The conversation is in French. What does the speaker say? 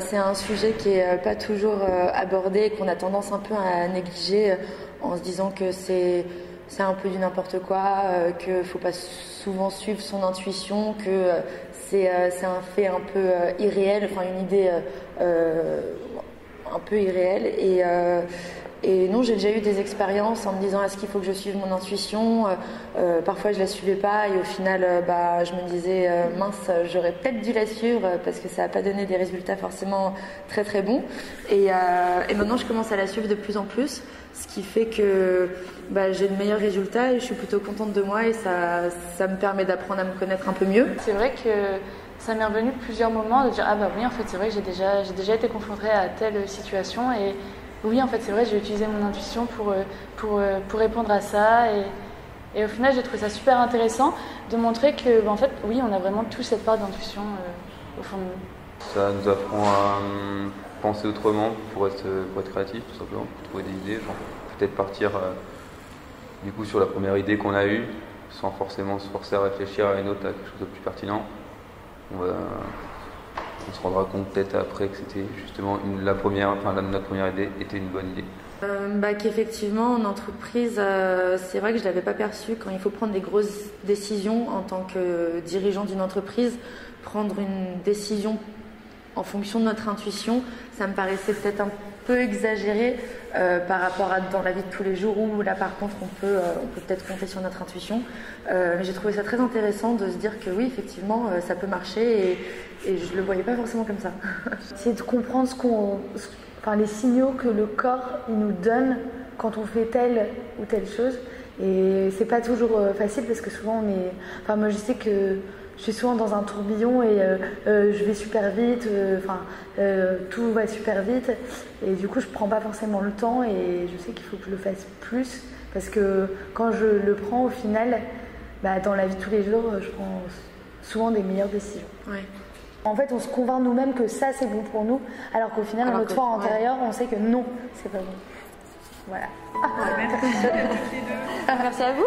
c'est un sujet qui est pas toujours abordé et qu'on a tendance un peu à négliger en se disant que c'est un peu du n'importe quoi, qu'il ne faut pas souvent suivre son intuition, que c'est un fait un peu irréel, enfin une idée un peu irréelle. Et non, j'ai déjà eu des expériences en me disant est-ce qu'il faut que je suive mon intuition, parfois je la suivais pas et au final je me disais mince, j'aurais peut-être dû la suivre parce que ça n'a pas donné des résultats forcément très très bons et maintenant je commence à la suivre de plus en plus, ce qui fait que j'ai de meilleurs résultats et je suis plutôt contente de moi et ça me permet d'apprendre à me connaître un peu mieux. C'est vrai que ça m'est revenu plusieurs moments de dire ah bah oui en fait c'est vrai que j'ai déjà été confrontée à telle situation et oui, en fait, c'est vrai, j'ai utilisé mon intuition pour répondre à ça. Et au final, j'ai trouvé ça super intéressant de montrer que, en fait, oui, on a vraiment tous cette part d'intuition au fond de nous. Ça nous apprend à penser autrement pour être créatif, tout simplement, pour trouver des idées. Genre, peut-être partir du coup sur la première idée qu'on a eue, sans forcément se forcer à réfléchir à une autre, à quelque chose de plus pertinent. On se rendra compte peut-être après que c'était justement notre première idée était une bonne idée. Qu'effectivement en entreprise, c'est vrai que je ne l'avais pas perçu quand il faut prendre des grosses décisions en tant que dirigeant d'une entreprise, prendre une décision en fonction de notre intuition, ça me paraissait peut-être un peu exagéré par rapport à dans la vie de tous les jours où là par contre on peut peut-être compter sur notre intuition. Mais j'ai trouvé ça très intéressant de se dire que oui effectivement ça peut marcher et je le voyais pas forcément comme ça. C'est de comprendre les signaux que le corps il nous donne quand on fait telle ou telle chose et c'est pas toujours facile parce que souvent moi je sais que je suis souvent dans un tourbillon et je vais super vite, tout va super vite et du coup je prends pas forcément le temps et je sais qu'il faut que je le fasse plus parce que quand je le prends au final, dans la vie de tous les jours, je prends souvent des meilleures décisions. Ouais. En fait, on se convainc nous-mêmes que ça c'est bon pour nous, alors qu'au final, dans notre fort intérieur, on sait que non, c'est pas bon. Voilà. Merci à vous.